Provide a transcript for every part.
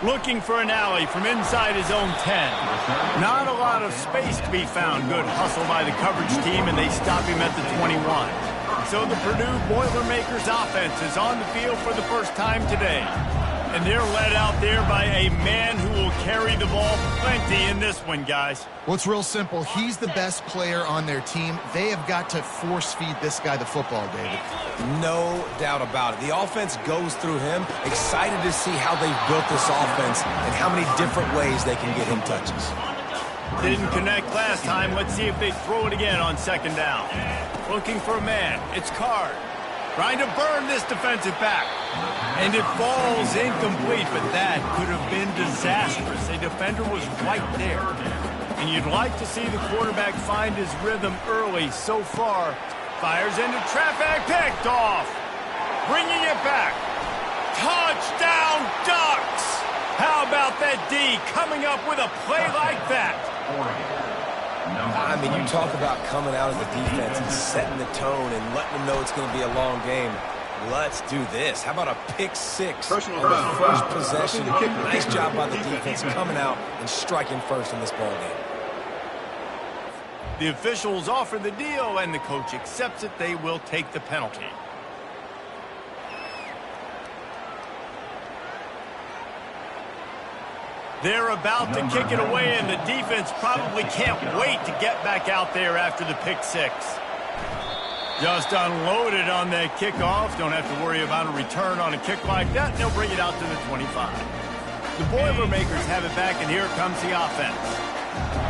Looking for an alley from inside his own 10. Not a lot of space to be found. Good hustle by the coverage team, and they stop him at the 21. So the Purdue Boilermakers offense is on the field for the first time today. And they're led out there by a man who will carry the ball plenty in this one, guys. Well, it's real simple. He's the best player on their team. They have got to force-feed this guy the football, David. No doubt about it. The offense goes through him. Excited to see how they've built this offense and how many different ways they can get him touches. Didn't connect last time. Let's see if they throw it again on second down. Looking for a man. It's Card. Trying to burn this defensive back. And it falls incomplete, but that could have been disastrous. A defender was right there. And you'd like to see the quarterback find his rhythm early. So far, fires into traffic, picked off. Bringing it back. Touchdown, Ducks! How about that D coming up with a play like that? I mean, you talk about coming out as a defense and setting the tone and letting them know it's going to be a long game. Let's do this. How about a pick six on the first possession? Nice job by the defense coming out and striking first in this ball game. The officials offer the deal, and the coach accepts it. They will take the penalty. They're about to kick it away, and the defense probably can't wait to get back out there after the pick six. Just unloaded on that kickoff. Don't have to worry about a return on a kick like that. They'll bring it out to the 25. The Boilermakers have it back, and here comes the offense.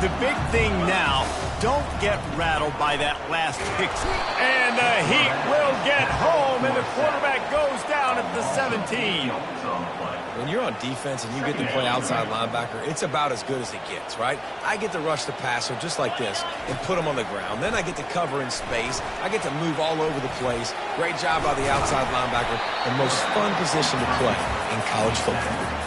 The big thing now, don't get rattled by that last pick. And the Heat will get home, and the quarterback goes down at the 17. When you're on defense and you get to play outside linebacker, it's about as good as it gets, right? I get to rush the passer just like this and put him on the ground. Then I get to cover in space. I get to move all over the place. Great job by the outside linebacker. The most fun position to play in college football.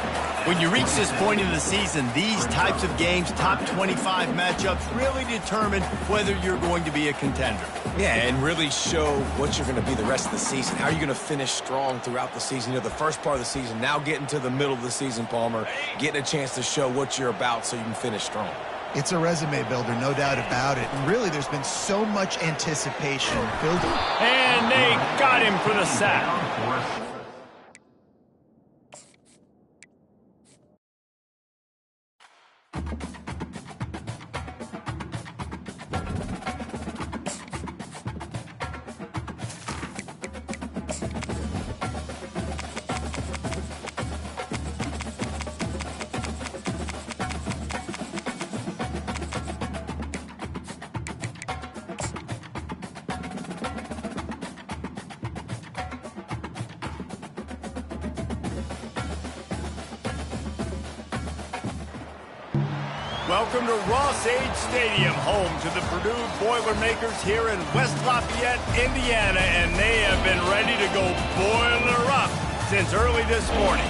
When you reach this point in the season, these types of games, top 25 matchups, really determine whether you're going to be a contender. Yeah, and really show what you're going to be the rest of the season. How are you going to finish strong throughout the season? You know, the first part of the season, now getting to the middle of the season, Palmer, getting a chance to show what you're about so you can finish strong. It's a resume builder, no doubt about it. And really, there's been so muup anticipation building. And they got him for the sack. Welcome to Ross-Age Stadium, home to the Purdue Boilermakers here in West Lafayette, Indiana, and they have been ready to go boiler up since early this morning.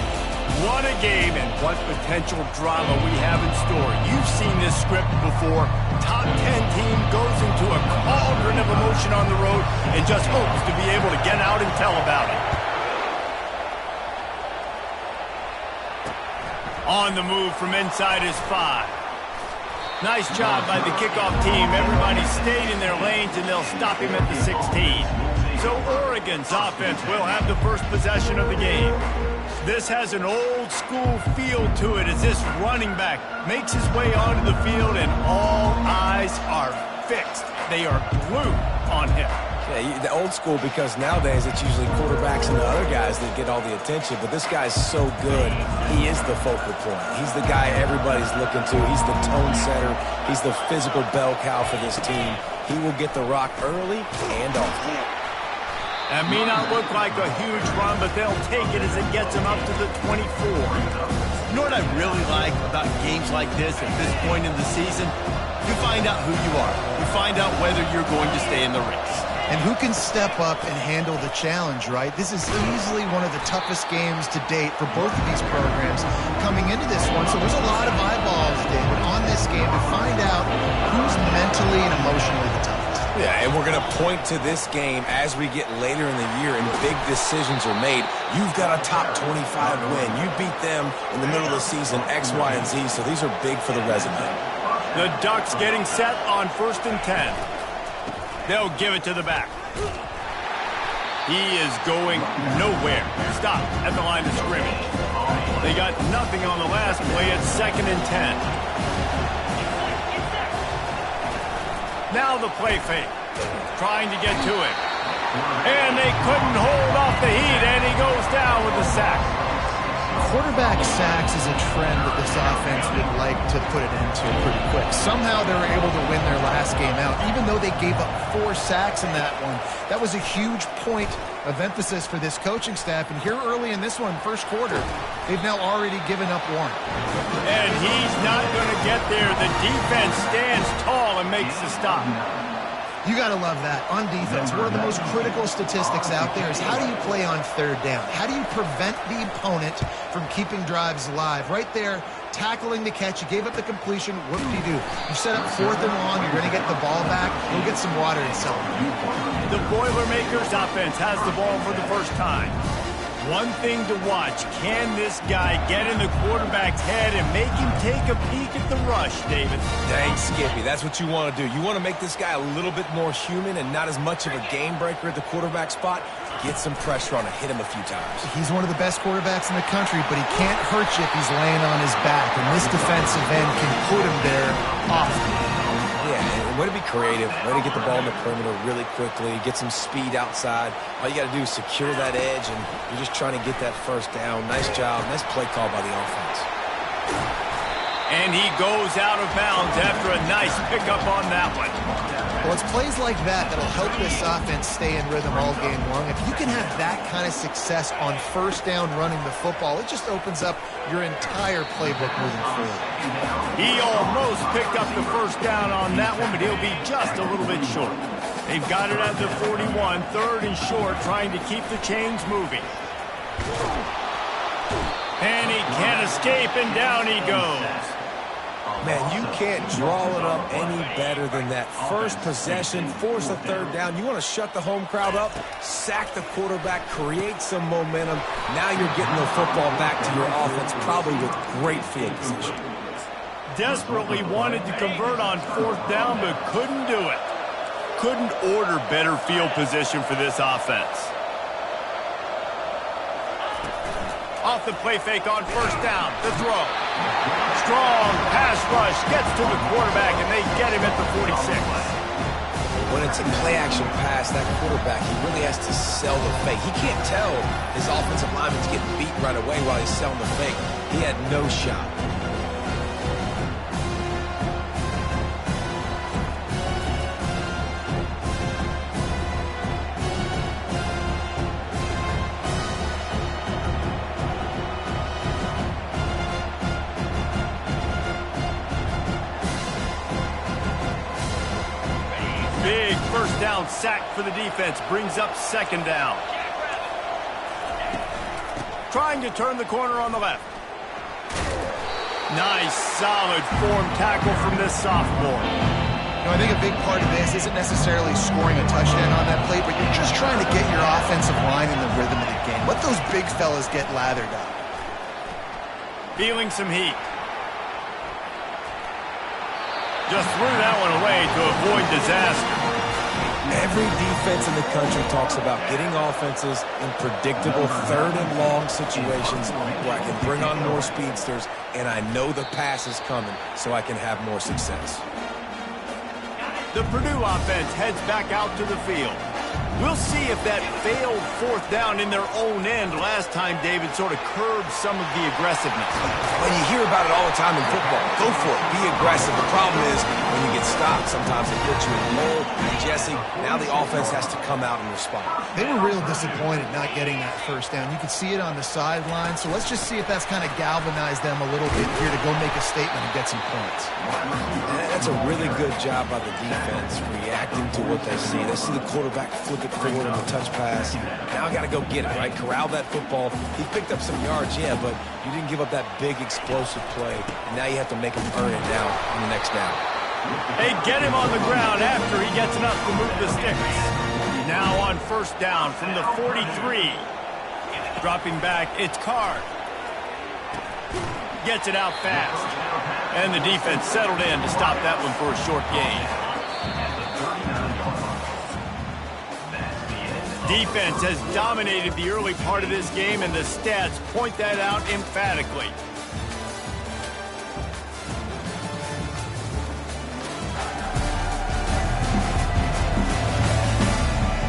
What a game and what potential drama we have in store. You've seen this script before. Top 10 team goes into a cauldron of emotion on the road and just hopes to be able to get out and tell about it. On the move from inside his 5. Nice job by the kickoff team. Everybody stayed in their lanes, and they'll stop him at the 16. So Oregon's offense will have the first possession of the game. This has an old-school feel to it as this running back makes his way onto the field, and all eyes are fixed. They are glued on him. Yeah, the old school, because nowadays it's usually quarterbacks and the other guys that get all the attention, but this guy's so good. He is the focal point. He's the guy everybody's looking to. He's the tone setter. He's the physical bell cow for this team. He will get the rock early and often. That may not look like a huge run, but they'll take it as it gets them up to the 24. You know what I really like about games like this at this point in the season? You find out who you are. You find out whether you're going to stay in the race. And who can step up and handle the challenge, right? This is easily one of the toughest games to date for both of these programs coming into this one. So there's a lot of eyeballs, David, on this game to find out who's mentally and emotionally the toughest. Yeah, and we're going to point to this game as we get later in the year and big decisions are made. You've got a top 25 win. You beat them in the middle of the season, X, Y, and Z, so these are big for the resume. The Ducks getting set on 1st and 10. They'll give it to the back. He is going nowhere. Stop at the line of scrimmage. They got nothing on the last play at 2nd and 10. Now the play fake. Trying to get to it. And they couldn't hold off the heat, and he goes down with the sack. Quarterback sacks is a trend that this offense would like to put it into pretty quick. Somehow they were able to win their last game out, even though they gave up 4 sacks in that one. That was a huge point of emphasis for this coaching staff. And here early in this one, first quarter, they've now already given up 1. And he's not going to get there. The defense stands tall and makes the stop. You got to love that. On defense, one of the most critical statistics out there is how do you play on 3rd down? How do you prevent the opponent from keeping drives alive? Right there, tackling the catch. You gave up the completion. Whoop-de-doo. You set up 4th and long. You're going to get the ball back. Go get some water and celebrate. The Boilermakers offense has the ball for the first time. One thing to watch, can this guy get in the quarterback's head and make him take a peek at the rush, David? Dang, Skippy, that's what you want to do. You want to make this guy a little bit more human and not as much of a game breaker at the quarterback spot. Get some pressure on him, hit him a few times. He's one of the best quarterbacks in the country, but he can't hurt you if he's laying on his back, and this defensive end can put him there often. Yeah, and way to be creative, way to get the ball in the perimeter really quickly, get some speed outside. All you got to do is secure that edge, and you're just trying to get that first down. Nice job, nice play call by the offense. And he goes out of bounds after a nice pickup on that one. Well, it's plays like that that'll help this offense stay in rhythm all game long. If you can have that kind of success on 1st down running the football, it just opens up your entire playbook moving forward. He almost picked up the 1st down on that one, but he'll be just a little bit short. They've got it at the 41, 3rd and short, trying to keep the chains moving. And he can't escape, and down he goes. Man, you can't draw it up any better than that. First possession, force a 3rd down. You want to shut the home crowd up, sack the quarterback, create some momentum. Now you're getting the football back to your offense, probably with great field position. Desperately wanted to convert on 4th down, but couldn't do it. Couldn't order better field position for this offense. Off the play fake on 1st down. The throw. Strong pass rush. Gets to the quarterback, and they get him at the 46. When it's a play-action pass, that quarterback, he really has to sell the fake. He can't tell his offensive lineman's getting beat right away while he's selling the fake. He had no shot. Big 1st down sack for the defense. Brings up 2nd down. Trying to turn the corner on the left. Nice, solid form tackle from this sophomore. You know, I think a big part of this isn't necessarily scoring a touchdown on that play, but you're just trying to get your offensive line in the rhythm of the game. Let those big fellas get lathered up. Feeling some heat. Just threw that one away to avoid disaster. Every defense in the country talks about getting offenses in predictable 3rd and long situations where I can bring on more speedsters and I know the pass is coming so I can have more success. The Purdue offense heads back out to the field. We'll see if that failed 4th down in their own end last time, David, sort of curbed some of the aggressiveness. When you hear about it all the time in football, go for it. Be aggressive. The problem is when you get stopped, sometimes it puts you in the hole. And Jesse, now the offense has to come out and respond. They were real disappointed not getting that 1st down. You could see it on the sideline. So let's just see if that's kind of galvanized them a little bit here to go make a statement and get some points. And that's a really good job by the defense, reacting to what they see. They see the quarterback flick it forward on the touch pass. Now I got to go get it, right? Corral that football. He picked up some yards, yeah, but you didn't give up that big explosive play. And now you have to make him earn it now on the next down. They get him on the ground after he gets enough to move the sticks. Now on first down from the 43. Dropping back, it's Card. Gets it out fast. And the defense settled in to stop that one for a short gain. Defense has dominated the early part of this game, and the stats point that out emphatically.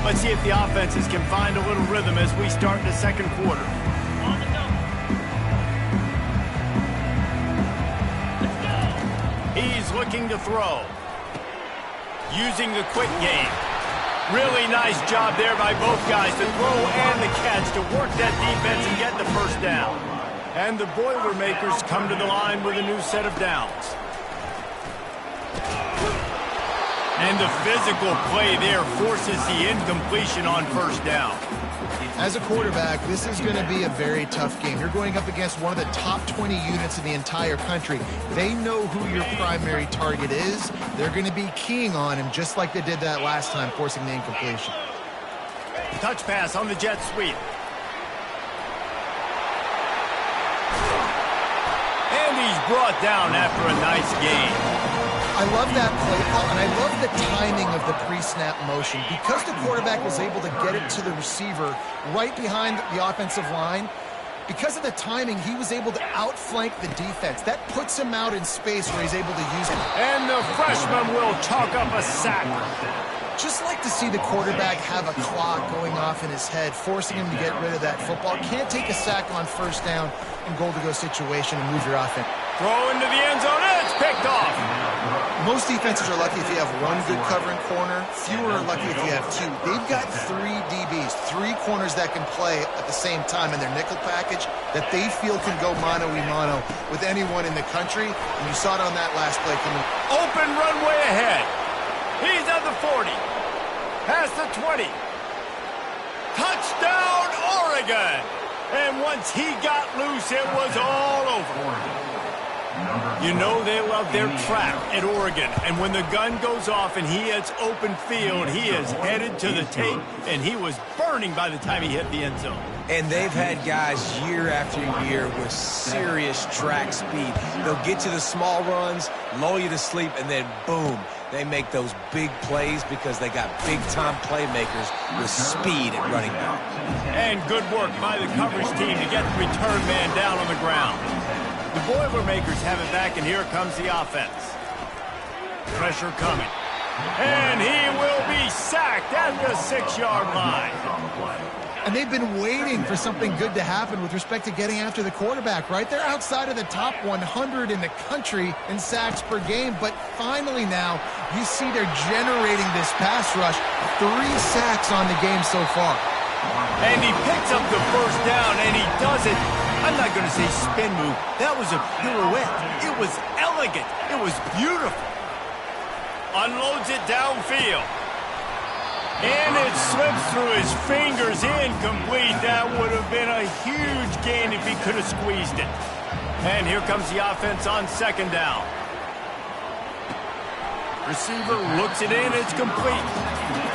Let's see if the offenses can find a little rhythm as we start the second quarter. He's looking to throw. Using the quick game. Really nice job there by both guys, the throw and the catch, to work that defense and get the first down. And the Boilermakers come to the line with a new set of downs. And the physical play there forces the incompletion on first down. As a quarterback, this is going to be a very tough game. You're going up against one of the top 20 units in the entire country. They know who your primary target is. They're going to be keying on him just like they did that last time, forcing the incompletion. Touch pass on the jet sweep. And he's brought down after a nice gain. I love that play call, and I love the timing of the pre-snap motion. Because the quarterback was able to get it to the receiver right behind the offensive line, because of the timing, he was able to outflank the defense. That puts him out in space where he's able to use it. And the freshman will chalk up a sack. Just like to see the quarterback have a clock going off in his head, forcing him to get rid of that football. Can't take a sack on first down in goal-to-go situation and move your offense. Throw into the end zone, and it's picked off. Most defenses are lucky if you have one good covering corner. Fewer are lucky if you have two. They've got three DBs, three corners that can play at the same time in their nickel package that they feel can go mano-a-mano with anyone in the country. And you saw it on that last play coming. Open runway ahead. He's at the 40. Past the 20. Touchdown, Oregon. And once he got loose, it was all over. You know they love their trap at Oregon. And when the gun goes off and he hits open field, he is headed to the tape, and he was burning by the time he hit the end zone. And they've had guys year after year with serious track speed. They'll get to the small runs, lull you to sleep, and then boom, they make those big plays because they got big-time playmakers with speed at running back. And good work by the coverage team to get the return man down on the ground. The Boilermakers have it back, and here comes the offense. Pressure coming. And he will be sacked at the 6-yard line. And they've been waiting for something good to happen with respect to getting after the quarterback, right? They're outside of the top 100 in the country in sacks per game, but finally now you see they're generating this pass rush. 3 sacks on the game so far. And he picks up the first down, and he does it. I'm not going to say spin move. That was a pirouette. It was elegant. It was beautiful. Unloads it downfield. And it slips through his fingers, incomplete. That would have been a huge gain if he could have squeezed it. And here comes the offense on second down. Receiver looks it in, it's complete.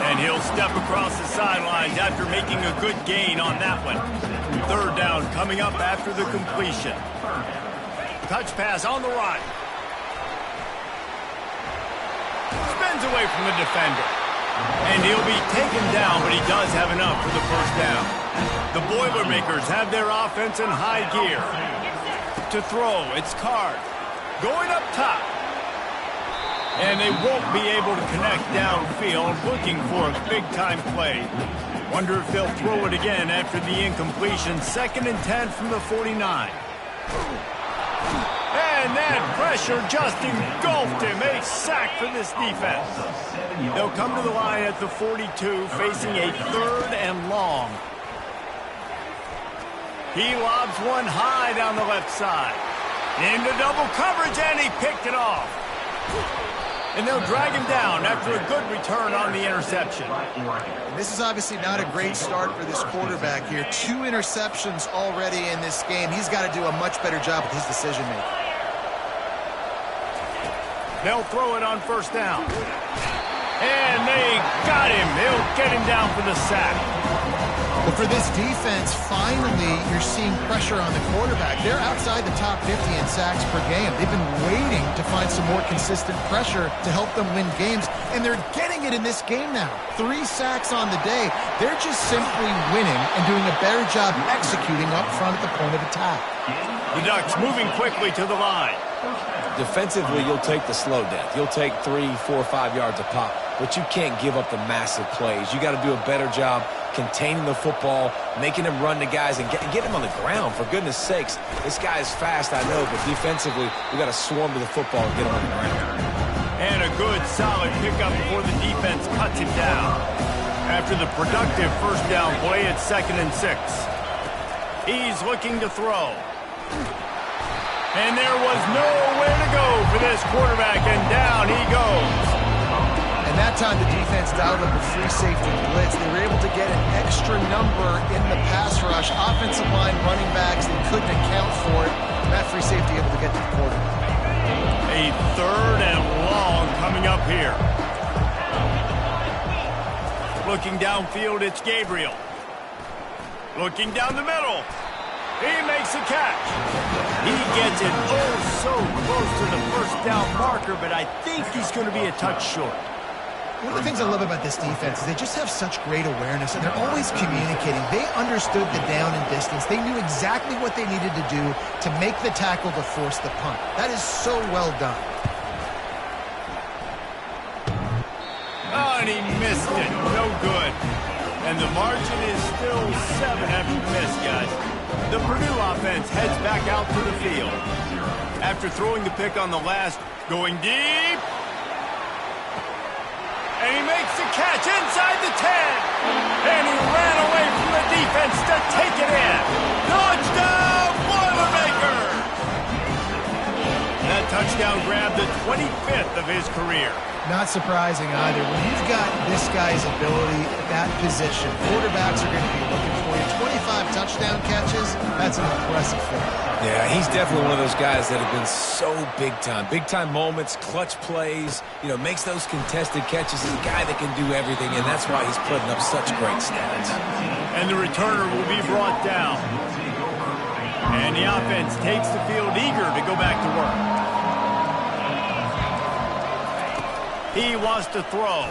And he'll step across the sidelines after making a good gain on that one. Third down coming up after the completion. Touch pass on the right. Spins away from the defender. And he'll be taken down, but he does have enough for the first down. The Boilermakers have their offense in high gear. To throw, it's Card. Going up top. And they won't be able to connect downfield, looking for a big-time play. Wonder if they'll throw it again after the incompletion. 2nd and 10 from the 49. And that pressure just engulfed him. A sack for this defense. They'll come to the line at the 42, facing a 3rd and long. He lobs one high down the left side. Into double coverage, and he picked it off. And they'll drag him down after a good return on the interception. And this is obviously not a great start for this quarterback here. 2 interceptions already in this game. He's got to do a much better job with his decision-making. They'll throw it on first down. And they got him. They'll get him down for the sack. But for this defense, finally, you're seeing pressure on the quarterback. They're outside the top 50 in sacks per game. They've been waiting to find some more consistent pressure to help them win games, and they're getting it in this game now. 3 sacks on the day. They're just simply winning and doing a better job executing up front at the point of attack. The Ducks moving quickly to the line. Defensively, you'll take the slow death. You'll take 3, 4, 5 yards a pop, but you can't give up the massive plays. You got to do a better job containing the football, making him run to guys, and get him on the ground. For goodness sakes, this guy is fast, I know, but defensively, we got to swarm to the football and get him on the ground. And a good, solid pickup before the defense cuts him down. After the productive first down play, it's 2nd and 6. He's looking to throw. And there was nowhere to go for this quarterback, and down he goes. And that time the defense dialed up a free safety blitz. They were able to get an extra number in the pass rush. Offensive line, running backs, they couldn't account for it. That free safety able to get to the quarterback. A 3rd and long coming up here. Looking downfield, it's Gabriel. Looking down the middle. He makes a catch. He gets it so close to the first down marker, but I think he's going to be a touch short. One of the things I love about this defense is they just have such great awareness, and they're always communicating. They understood the down and distance. They knew exactly what they needed to do to make the tackle to force the punt. That is so well done. Oh, and he missed it. No good. And the margin is still 7 after the miss, guys. The Purdue offense heads back out to the field. After throwing the pick on the last, going deep. And he makes the catch inside the 10. And he ran away from the defense to take it in. Touchdown, Boilermaker! That touchdown grabbed the 25th of his career. Not surprising either. When you've got this guy's ability at that position, quarterbacks are going to be looking for you. 25 touchdown catches, that's an impressive thing. Yeah, he's definitely one of those guys that have been so big time. Big time moments, clutch plays, makes those contested catches. He's a guy that can do everything, and that's why he's putting up such great stats. And the returner will be brought down. And the offense takes the field eager to go back to work. He wants to throw.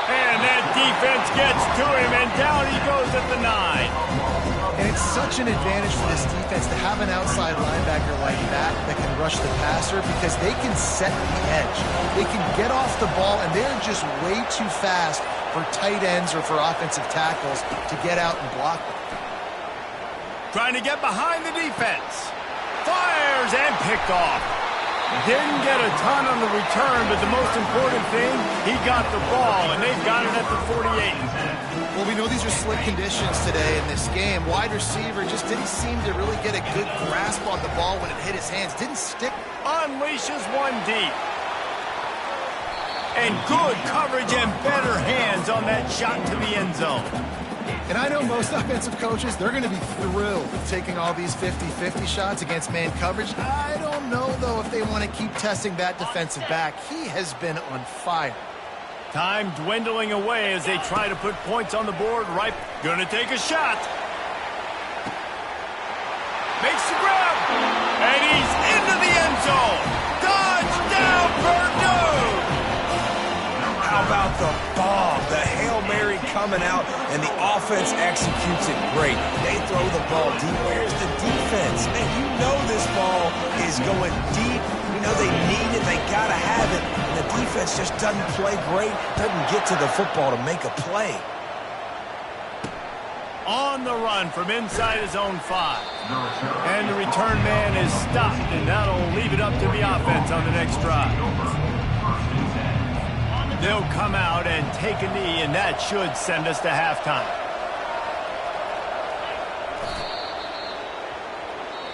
And that defense gets to him, and down he goes at the 9. And it's such an advantage for this defense to have an outside linebacker like that can rush the passer, because they can set the edge. They can get off the ball, and they're just way too fast for tight ends or for offensive tackles to get out and block them. Trying to get behind the defense. Fires and picked off. Didn't get a ton on the return, but the most important thing, he got the ball, and they've got it at the 48. Well, we know these are slick conditions today in this game. Wide receiver just didn't seem to really get a good grasp on the ball when it hit his hands. Didn't stick. Unleashes one deep. And good coverage and better hands on that shot to the end zone. And I know most offensive coaches, they're going to be thrilled with taking all these 50-50 shots against man coverage. I don't know, though, if they want to keep testing that defensive back. He has been on fire. Time dwindling away as they try to put points on the board. Right, going to take a shot. Makes the grab. And he's into the end zone. Touchdown, Purdue! How about the bomb? The Hail Mary coming out, and the offense executes it great. They throw the ball deep. Where's the defense? Man, you know this ball is going deep. You know they need it. They got to have it. And the defense just doesn't play great, doesn't get to the football to make a play. On the run from inside his own 5. And the return man is stopped, and that'll leave it up to the offense on the next drive. They'll come out and take a knee, and that should send us to halftime.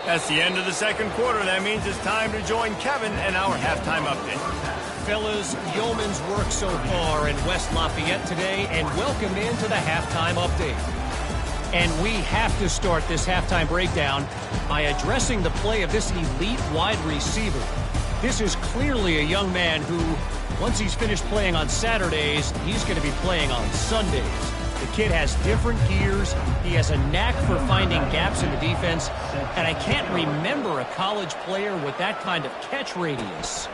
That's the end of the second quarter. That means it's time to join Kevin and our halftime update. Fellas, yeoman's work so far in West Lafayette today, and welcome into the halftime update. And we have to start this halftime breakdown by addressing the play of this elite wide receiver. This is clearly a young man who, once he's finished playing on Saturdays, he's going to be playing on Sundays. The kid has different gears. He has a knack for finding gaps in the defense. And I can't remember a college player with that kind of catch radius.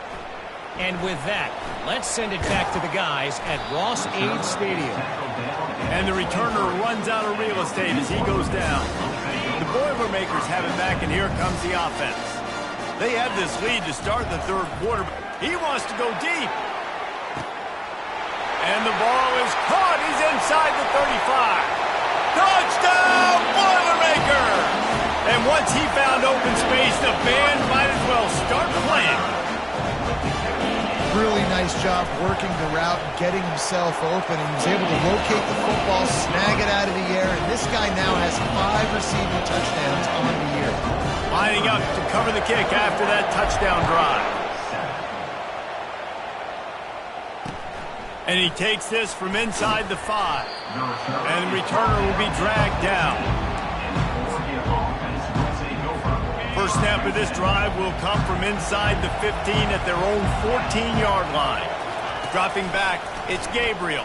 And with that, let's send it back to the guys at Ross-Ade Stadium. And the returner runs out of real estate as he goes down. The Boilermakers have it back, and here comes the offense. They have this lead to start the third quarter. He wants to go deep. And the ball is caught. He's inside the 35. Touchdown, Boilermakers! And once he found open space, the band might as well start playing. Really nice job working the route, getting himself open, and he's able to locate the football, snag it out of the air, and this guy now has 5 receiving touchdowns on the year. Lining up to cover the kick after that touchdown drive. And he takes this from inside the 5. And the returner will be dragged down. First snap of this drive will come from inside the 15 at their own 14-yard line. Dropping back, it's Gabriel.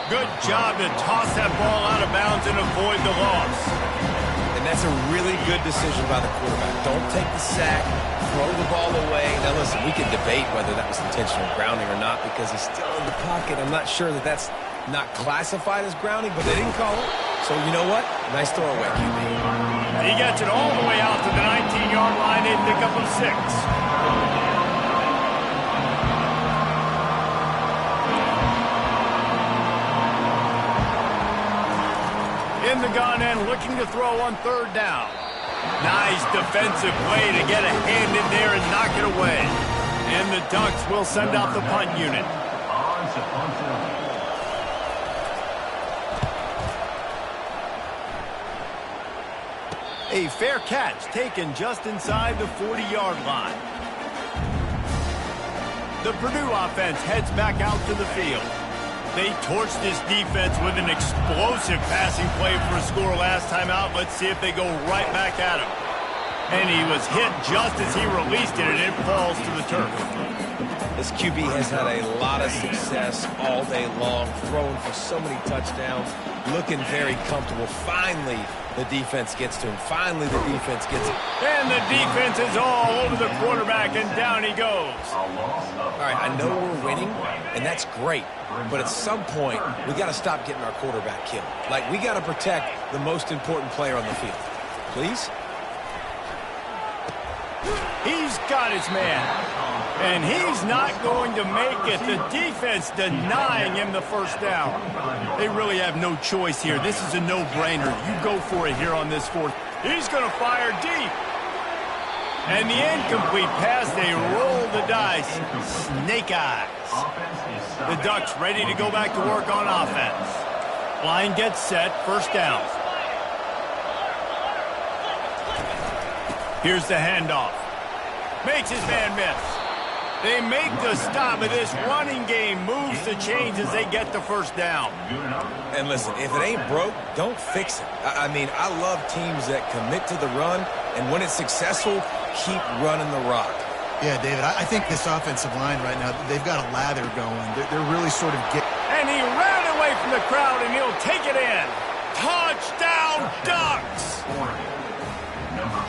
Good job to toss that ball out of bounds and avoid the loss. And that's a really good decision by the quarterback. Don't take the sack, throw the ball away. Now listen, we can debate whether that was intentional grounding or not because he's still in the pocket. I'm not sure that that's not classified as grounding, but they didn't call it. So you know what? Nice throwaway, QB. He gets it all the way out to the 19-yard line. They pick up a 6. In the gun and looking to throw on third down. Nice defensive play to get a hand in there and knock it away. And the Ducks will send out the punt unit. A fair catch taken just inside the 40-yard line. The Purdue offense heads back out to the field. They torched this defense with an explosive passing play for a score last time out. Let's see if they go right back at him. And he was hit just as he released it, and it falls to the turf. This QB has had a lot of success all day long, throwing for so many touchdowns, looking very comfortable. Finally, the defense gets to him. Finally, the defense gets him. And the defense is all over the quarterback, and down he goes. All right, I know we're winning, and that's great. But at some point, we got to stop getting our quarterback killed. Like, we got to protect the most important player on the field. Please? He's got his man. And he's not going to make it. The defense denying him the first down. They really have no choice here. This is a no-brainer. You go for it here on this fourth. He's going to fire deep. And the incomplete pass, they roll the dice. Snake eyes. The Ducks ready to go back to work on offense. Line gets set, first down. Here's the handoff. Makes his man miss. They make the stop, but this running game moves the chains as they get the first down. And listen, if it ain't broke, don't fix it. I mean, I love teams that commit to the run, and when it's successful, keep running the rock. Yeah, David, I think this offensive line right now, they've got a lather going. They're really sort of getting... And he ran away from the crowd, and he'll take it in. Touchdown, Ducks!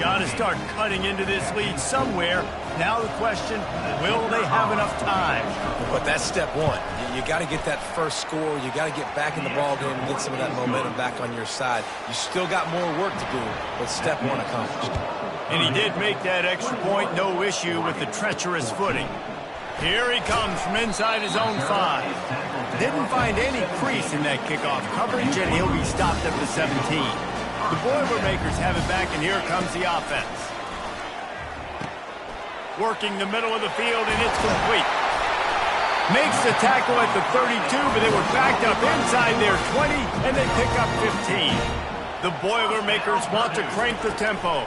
Got to start cutting into this lead somewhere. Now the question, will they have enough time? But that's step one. You got to get that first score. You got to get back in the ball game and get some of that momentum back on your side. You still got more work to do, but step one accomplished. And he did make that extra point, no issue with the treacherous footing. Here he comes from inside his own 5. Didn't find any crease in that kickoff coverage, and he'll be stopped at the 17. The Boilermakers have it back, and here comes the offense. Working the middle of the field, and it's complete. Makes the tackle at the 32, but they were backed up inside their 20, and they pick up 15. The Boilermakers want to crank the tempo.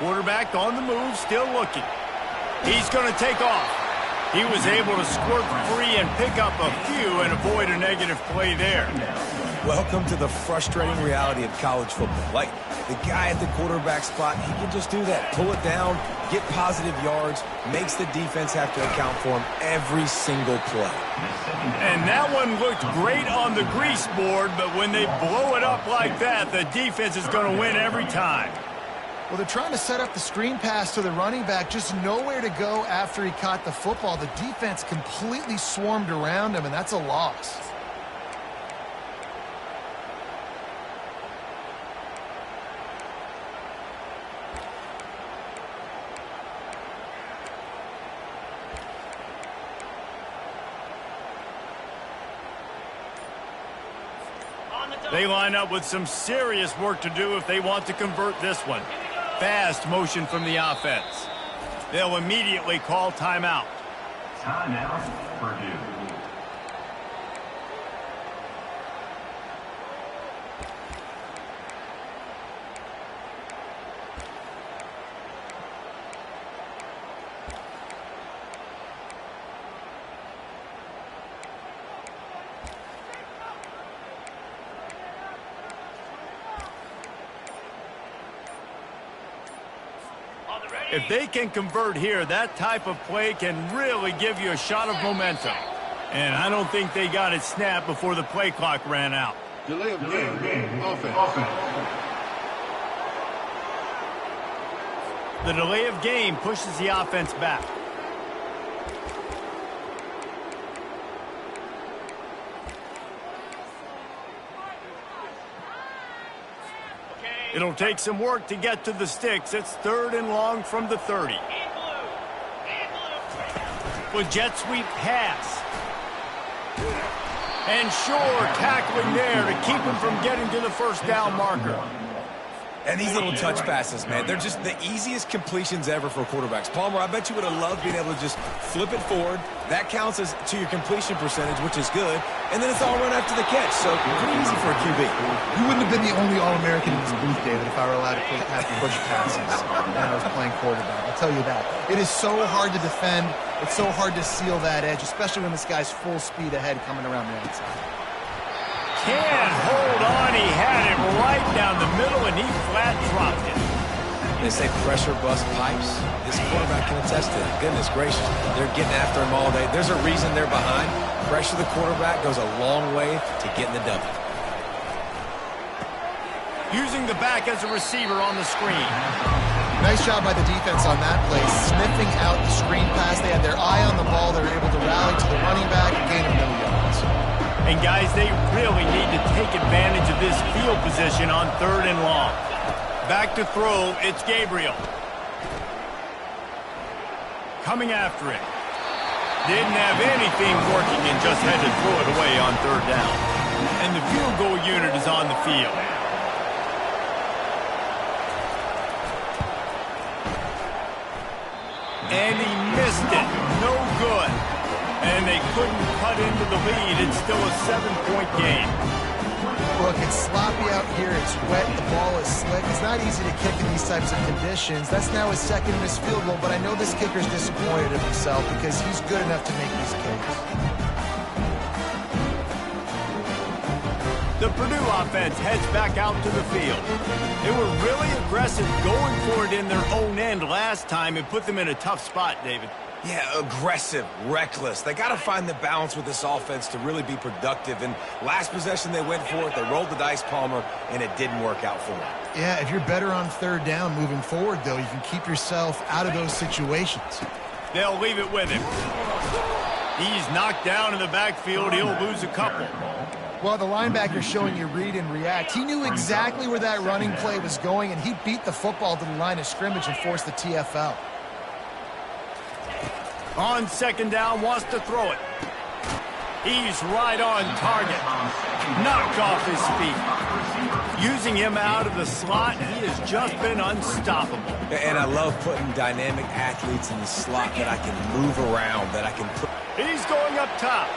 Quarterback on the move, still looking. He's going to take off. He was able to squirt free and pick up a few and avoid a negative play there. Welcome to the frustrating reality of college football. Like, the guy at the quarterback spot, he can just do that. Pull it down, get positive yards, makes the defense have to account for him every single play. And that one looked great on the grease board, but when they blow it up like that, the defense is going to win every time. Well, they're trying to set up the screen pass to the running back, just nowhere to go after he caught the football. The defense completely swarmed around him, and that's a loss. They line up with some serious work to do if they want to convert this one. Fast motion from the offense. They'll immediately call timeout. Timeout, Purdue. If they can convert here, that type of play can really give you a shot of momentum. And I don't think they got it snapped before the play clock ran out. Delay of game. Offense. The delay of game pushes the offense back. It'll take some work to get to the sticks. It's 3rd and long from the 30. With jet sweep pass. And sure, tackling there to keep him from getting to the first down marker. And these little touch passes, man, they're just the easiest completions ever for quarterbacks. Palmer, I bet you would have loved being able to just flip it forward. That counts as to your completion percentage, which is good. And then it's all run after the catch, so pretty easy for a QB. You wouldn't have been the only All-American in this booth, David, if I were allowed to have push passes when I was playing quarterback. I'll tell you that. It is so hard to defend. It's so hard to seal that edge, especially when this guy's full speed ahead coming around the outside. Can't hold on. He had it right down the middle, and he flat dropped it. They say pressure bust pipes. This quarterback can attest to it. Goodness gracious, they're getting after him all day. There's a reason they're behind. Pressure the quarterback goes a long way to getting the W. Using the back as a receiver on the screen. Nice job by the defense on that play, sniffing out the screen pass. They had their eye on the ball. They were able to rally to the running back and gain him no yards. And guys, they really need to take advantage of this field position on 3rd and long. Back to throw, it's Gabriel. Coming after it. Didn't have anything working and just had to throw it away on 3rd down. And the field goal unit is on the field. And he missed it. No good. And they couldn't cut into the lead. It's still a 7-point game. Look, it's sloppy out here. It's wet. The ball is slick. It's not easy to kick in these types of conditions. That's now his 2nd missed field goal, but I know this kicker's disappointed in himself because he's good enough to make these kicks. The Purdue offense heads back out to the field. They were really aggressive going for it in their own end last time and put them in a tough spot, David. Yeah, aggressive, reckless. They got to find the balance with this offense to really be productive. And last possession, they went for it. They rolled the dice, Palmer, and it didn't work out for them. Yeah, if you're better on 3rd down moving forward, though, you can keep yourself out of those situations. They'll leave it with him. He's knocked down in the backfield. He'll lose a couple. Well, the linebacker's showing you read and react. He knew exactly where that running play was going, and he beat the football to the line of scrimmage and forced the TFL. On 2nd down, wants to throw it. He's right on target. Knocked off his feet. Using him out of the slot, he has just been unstoppable. And I love putting dynamic athletes in the slot that I can move around, that I can put. He's going up top.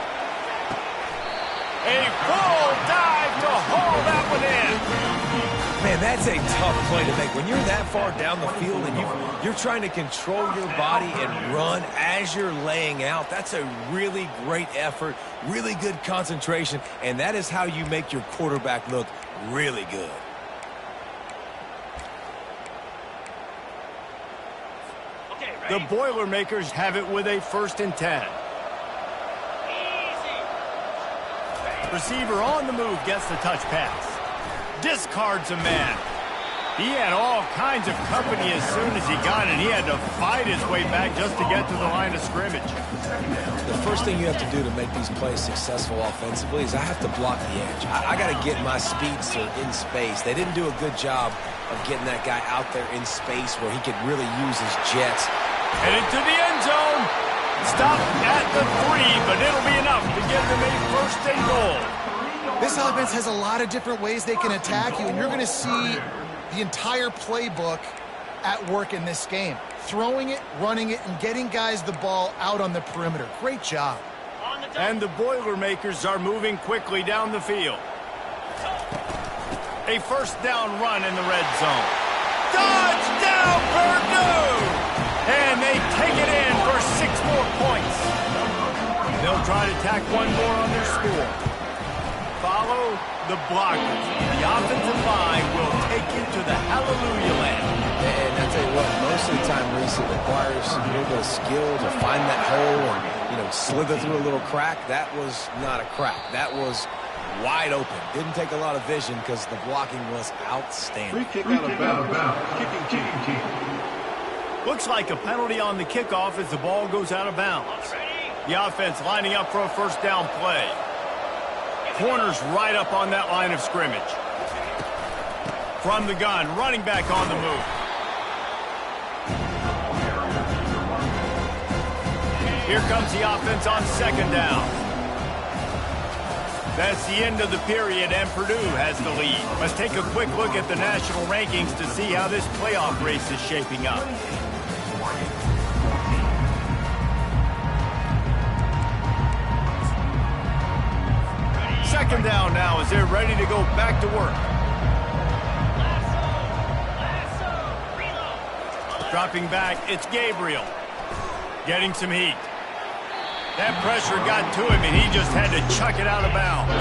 A full dive to haul that one in. Man, that's a tough play to make. When you're that far down the field and you're trying to control your body and run as you're laying out, that's a really great effort, really good concentration, and that is how you make your quarterback look really good. The Boilermakers have it with a 1st and 10. Receiver on the move gets the touch pass. Discards a man. He had all kinds of company as soon as he got it. He had to fight his way back just to get to the line of scrimmage. The first thing you have to do to make these plays successful offensively is I have to block the edge. I got to get my speedster in space. They didn't do a good job of getting that guy out there in space where he could really use his jets. Headed to the end zone. Stop at the 3, but it'll be enough to give them a 1st and goal. This offense has a lot of different ways they can attack you, and you're going to see the entire playbook at work in this game. Throwing it, running it, and getting guys the ball out on the perimeter. Great job. And the Boilermakers are moving quickly down the field. A 1st down run in the red zone. Touchdown, Purdue! And they take it in for 6 more points. They'll try to tack one more on their score. Follow the blockers. The offensive line will take you to the hallelujah land. And I tell you what, most of the time, Reese, it requires a little bit of skill to find that hole and, slither through a little crack. That was not a crack. That was wide open. Didn't take a lot of vision because the blocking was outstanding. Free kick out of bounds. Kicking team. Looks like a penalty on the kickoff as the ball goes out of bounds. The offense lining up for a 1st down play. Corners right up on that line of scrimmage. From the gun, running back on the move. Here comes the offense on 2nd down. That's the end of the period, and Purdue has the lead. Let's take a quick look at the national rankings to see how this playoff race is shaping up. Second down now as they're ready to go back to work. Dropping back, it's Gabriel. Getting some heat. That pressure got to him, and he just had to chuck it out of bounds.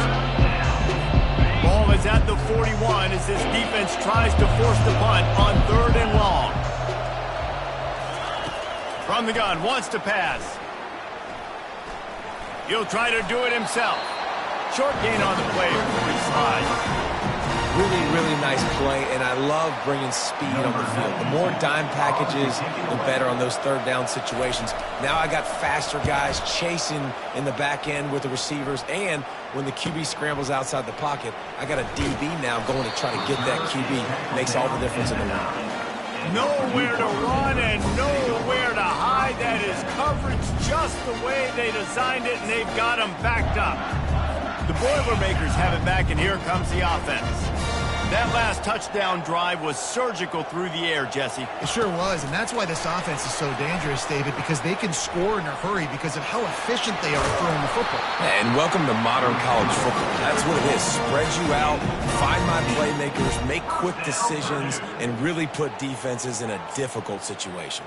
Ball is at the 41 as this defense tries to force the punt on 3rd and long. From the gun, wants to pass. He'll try to do it himself. Short gain on the play before he slides. Really, really nice play, and I love bringing speed on the field. The more dime packages, the better on those 3rd down situations. Now I got faster guys chasing in the back end with the receivers, and when the QB scrambles outside the pocket, I got a DB now going to try to get that QB. Makes all the difference in the world. Nowhere to run and nowhere to hide. That is coverage just the way they designed it, and they've got them backed up. The Boilermakers have it back, and here comes the offense. That last touchdown drive was surgical through the air, Jesse. It sure was, and that's why this offense is so dangerous, David, because they can score in a hurry because of how efficient they are throwing the football. And welcome to modern college football. That's what it is. Spread you out, find my playmakers, make quick decisions, and really put defenses in a difficult situation.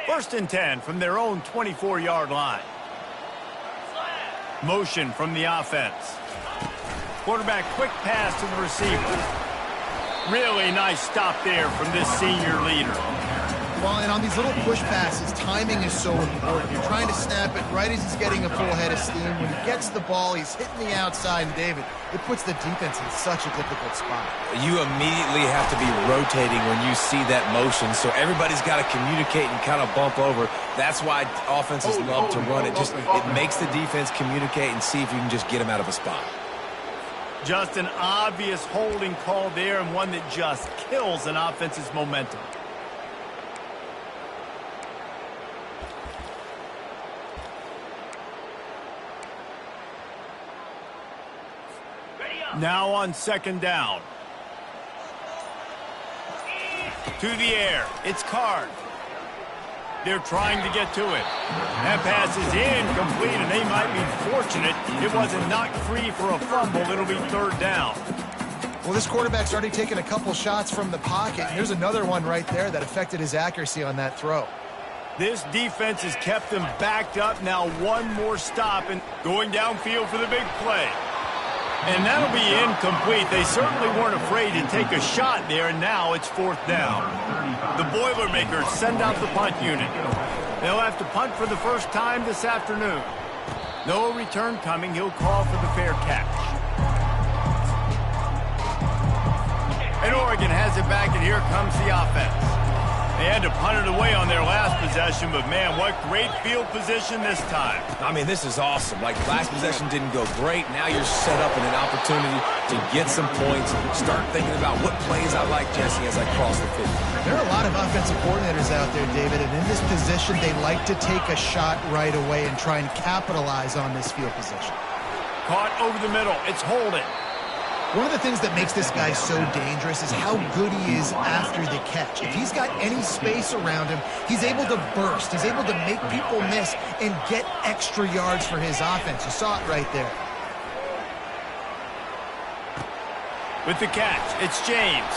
First and 10 from their own 24-yard line. Motion from the offense. Quarterback quick pass to the receiver. Really nice stop there from this senior leader. Well, and on these little push passes, timing is so important. You're trying to snap it right as he's getting a full head of steam. When he gets the ball, he's hitting the outside, and David, it puts the defense in such a difficult spot. You immediately have to be rotating when you see that motion, so everybody's got to communicate and kind of bump over. That's why offenses love to run it. It makes the defense communicate and see if you can just get him out of a spot. Just an obvious holding call there, and one that just kills an offense's momentum. Now on second down. To the air. It's Card. They're trying to get to it. That pass is incomplete, and they might be fortunate it wasn't knocked free for a fumble. It'll be third down. Well, this quarterback's already taken a couple shots from the pocket. Here's another one right there that affected his accuracy on that throw. This defense has kept them backed up. Now one more stop and going downfield for the big play. And that'll be incomplete. They certainly weren't afraid to take a shot there, and now it's fourth down. The Boilermakers send out the punt unit. They'll have to punt for the first time this afternoon. No return coming. He'll call for the fair catch. And Oregon has it back, and here comes the offense. They had to punt it away on their last possession, but, man, what great field position this time. I mean, this is awesome. Like, last possession didn't go great. Now you're set up in an opportunity to get some points. Start thinking about what plays I like, Jesse, as I cross the 50. There are a lot of offensive coordinators out there, David, and in this position, they like to take a shot right away and try and capitalize on this field position. Caught over the middle. It's holding. One of the things that makes this guy so dangerous is how good he is after the catch. If he's got any space around him, he's able to burst. He's able to make people miss and get extra yards for his offense. You saw it right there. With the catch, it's James.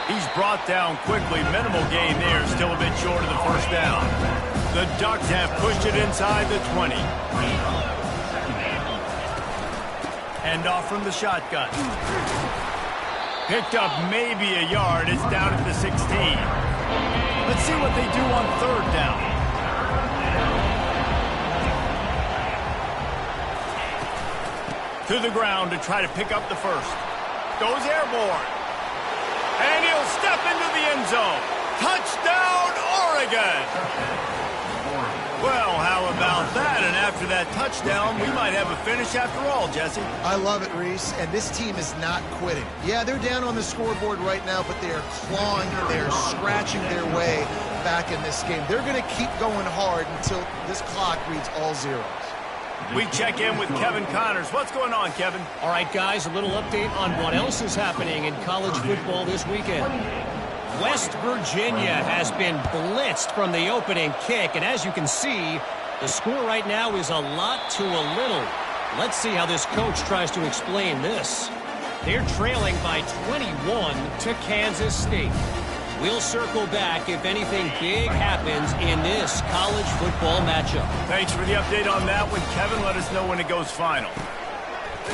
He's brought down quickly. Minimal gain there, still a bit short of the first down. The Ducks have pushed it inside the 20. Hand off from the shotgun. Picked up maybe a yard. It's down at the 16. Let's see what they do on third down. To the ground to try to pick up the first. Goes airborne. And he'll step into the end zone. Touchdown, Oregon! Well, how about that? And after that touchdown, we might have a finish after all, Jesse. I love it, Reese, and this team is not quitting. Yeah, they're down on the scoreboard right now, but they are clawing, they are scratching their way back in this game. They're going to keep going hard until this clock reads all zeros. We check in with Kevin Connors. What's going on, Kevin? All right, guys, a little update on what else is happening in college football this weekend. West Virginia has been blitzed from the opening kick, and as you can see, the score right now is a lot to a little. Let's see how this coach tries to explain this. They're trailing by 21 to Kansas State. We'll circle back if anything big happens in this college football matchup. Thanks for the update on that one, Kevin. Let us know when it goes final.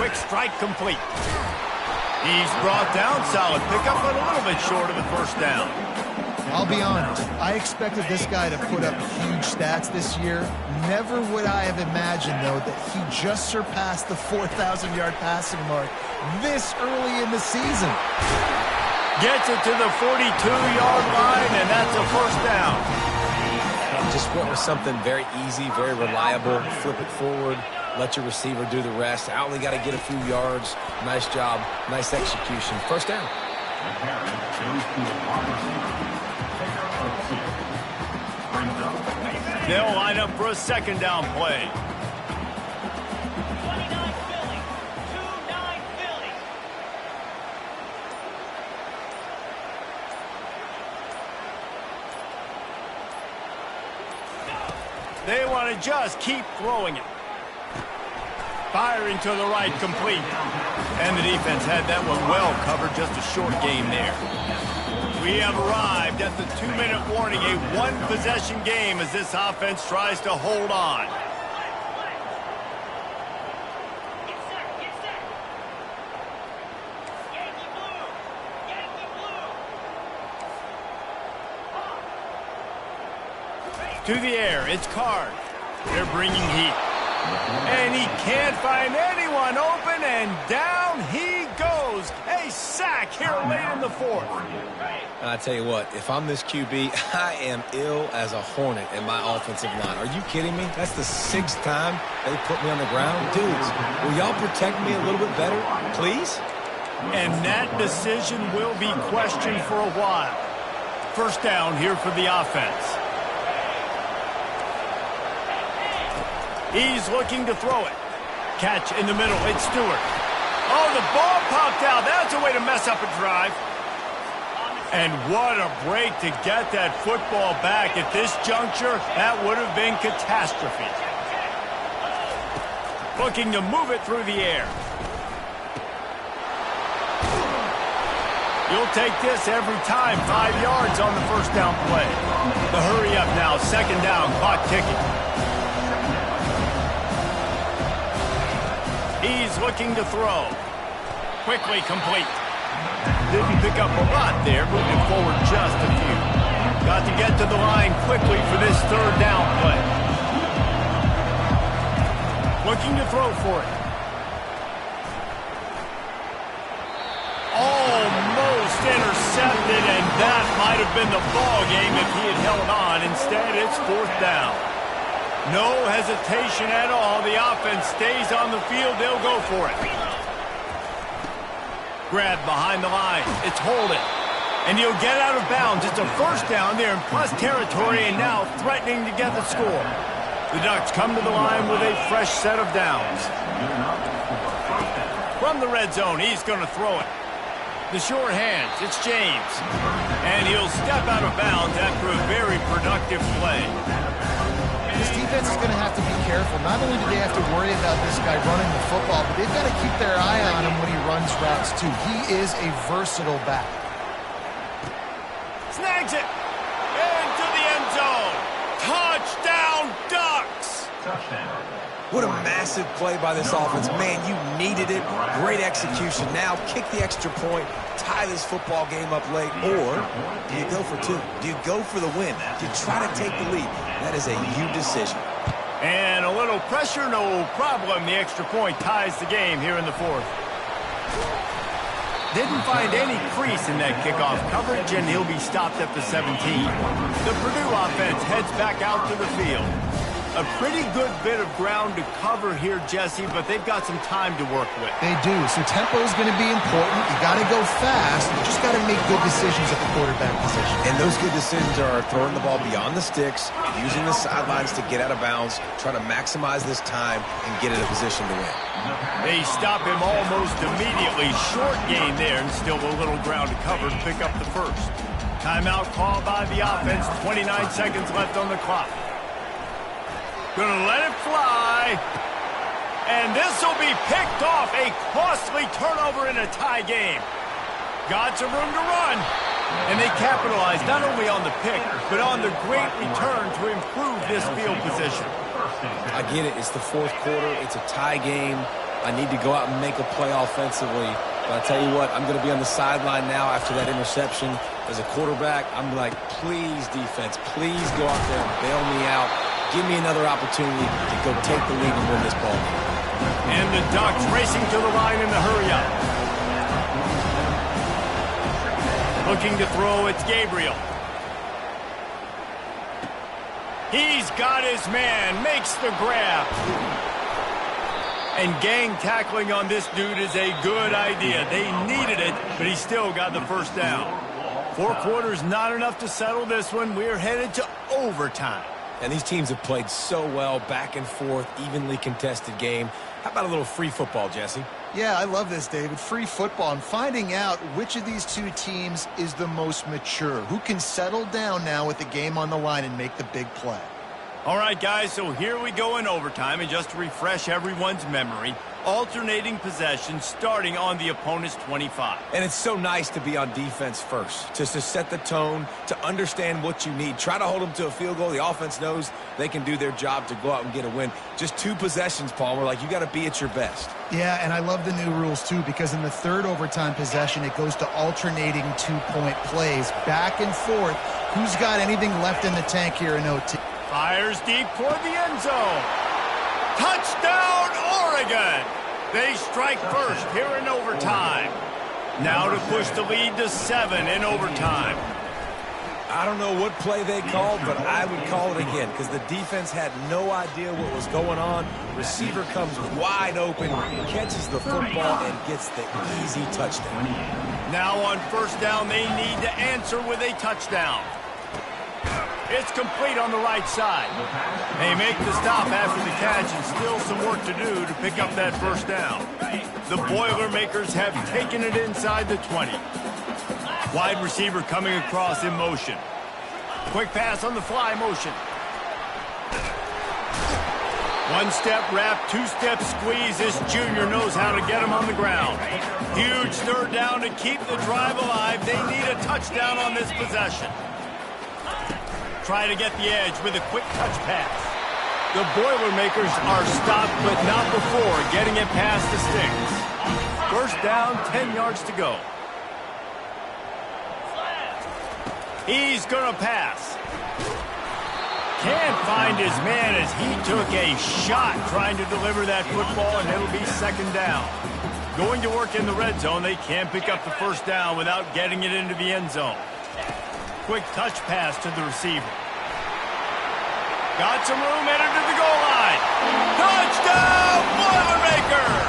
Quick strike complete. He's brought down. Solid pickup, but a little bit short of the first down. I'll be honest. I expected this guy to put up huge stats this year. Never would I have imagined, though, that he just surpassed the 4,000-yard passing mark this early in the season. Gets it to the 42-yard line, and that's a first down. Just went with something very easy, very reliable. Flip it forward. Let your receiver do the rest. I only got to get a few yards. Nice job. Nice execution. First down. They'll line up for a second down play. They want to just keep throwing it. Firing to the right, complete. And the defense had that one well covered, just a short game there. We have arrived at the 2-minute warning, a one-possession game as this offense tries to hold on. To the air, it's Card. They're bringing heat. And he can't find anyone open, and down he goes. A sack here late in the fourth. I tell you what, if I'm this QB, I am ill as a hornet in my offensive line. Are you kidding me? That's the 6th time they put me on the ground. Dudes, will y'all protect me a little bit better, please? And that decision will be questioned for a while. First down here for the offense. He's looking to throw it. Catch in the middle. It's Stewart. Oh, the ball popped out. That's a way to mess up a drive. And what a break to get that football back. At this juncture, that would have been catastrophe. Looking to move it through the air. You'll take this every time. 5 yards on the first down play. The hurry up now. Second down. Clock ticking. He's looking to throw. Quickly complete. Didn't pick up a lot there, moving forward just a few. Got to get to the line quickly for this third down play. Looking to throw for it. Almost intercepted, and that might have been the ball game if he had held on. Instead, it's fourth down. No hesitation at all. The offense stays on the field. They'll go for it. Grab behind the line. It's holding. And he'll get out of bounds. It's a first down there in plus territory, and now threatening to get the score. The Ducks come to the line with a fresh set of downs. From the red zone, he's going to throw it. The short hands, it's James. And he'll step out of bounds after a very productive play. This defense is going to have to be careful. Not only do they have to worry about this guy running the football, but they've got to keep their eye on him when he runs routes, too. He is a versatile back. Snags it. Into the end zone. Touchdown, Ducks. Touchdown. What a massive play by this offense. Man, you needed it. Great execution. Now kick the extra point, tie this football game up late, or do you go for two? Do you go for the win? Do you try to take the lead? That is a you decision. And a little pressure, no problem. The extra point ties the game here in the fourth. Didn't find any crease in that kickoff coverage, and he'll be stopped at the 17. The Purdue offense heads back out to the field. A pretty good bit of ground to cover here, Jesse, but they've got some time to work with. They do, so tempo is going to be important. You got to go fast. You just got to make good decisions at the quarterback position. And those good decisions are throwing the ball beyond the sticks, using the sidelines to get out of bounds, trying to maximize this time and get in a position to win. They stop him almost immediately. Short gain there, and still a little ground to cover to pick up the first. Timeout called by the offense. 29 seconds left on the clock. Gonna let it fly. And this will be picked off. A costly turnover in a tie game. Got some room to run. And they capitalize not only on the pick, but on the great return to improve this field position. I get it. It's the fourth quarter. It's a tie game. I need to go out and make a play offensively. But I tell you what, I'm going to be on the sideline now after that interception. As a quarterback, I'm like, please, defense, please go out there and bail me out. Give me another opportunity to go take the lead and win this ball game. And the Ducks racing to the line in the hurry-up. Looking to throw, it's Gabriel. He's got his man, makes the grab. And gang tackling on this dude is a good idea. They needed it, but he still got the first down. 4 quarters, not enough to settle this one. We're headed to overtime. And these teams have played so well, back and forth, evenly contested game. How about a little free football, Jesse? Yeah, I love this, David. Free football and finding out which of these two teams is the most mature. Who can settle down now with the game on the line and make the big play. All right, guys, so here we go in overtime. And just to refresh everyone's memory, alternating possession starting on the opponent's 25. And it's so nice to be on defense first, just to set the tone, to understand what you need. Try to hold them to a field goal. The offense knows they can do their job to go out and get a win. Just 2 possessions, Paul. We're like, you got to be at your best. Yeah, and I love the new rules, too, because in the third overtime possession, it goes to alternating 2-point plays, back and forth. Who's got anything left in the tank here in OT? Fires deep toward the end zone. Touchdown, Oregon! They strike first here in overtime. Now to push the lead to 7 in overtime. I don't know what play they called, but I would call it again because the defense had no idea what was going on. Receiver comes wide open, catches the football, and gets the easy touchdown. Now on first down, they need to answer with a touchdown. It's complete on the right side. They make the stop after the catch and still some work to do to pick up that first down. The Boilermakers have taken it inside the 20. Wide receiver coming across in motion. Quick pass on the fly motion. One-step wrap, two-step squeeze. This junior knows how to get him on the ground. Huge third down to keep the drive alive. They need a touchdown on this possession. Try to get the edge with a quick touch pass. The Boilermakers are stopped, but not before getting it past the sticks. First down, 10 yards to go. He's going to pass. Can't find his man as he took a shot trying to deliver that football, and it'll be second down. Going to work in the red zone, they can't pick up the first down without getting it into the end zone. Quick touch pass to the receiver. Got some room, headed to the goal line. Touchdown, Boilermakers!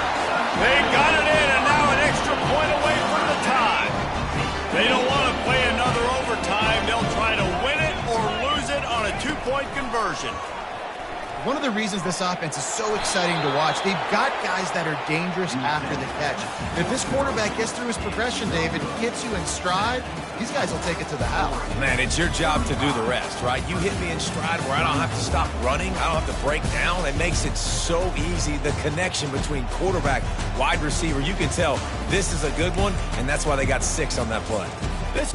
They got it in, and now an extra point away from the tie. They don't want to play another overtime. They'll try to win it or lose it on a two-point conversion. One of the reasons this offense is so exciting to watch, they've got guys that are dangerous after the catch. If this quarterback gets through his progression, David, gets you in stride, these guys will take it to the house. Man, it's your job to do the rest, right? You hit me in stride where I don't have to stop running. I don't have to break down. It makes it so easy. The connection between quarterback, wide receiver, you can tell this is a good one, and that's why they got 6 on that play. This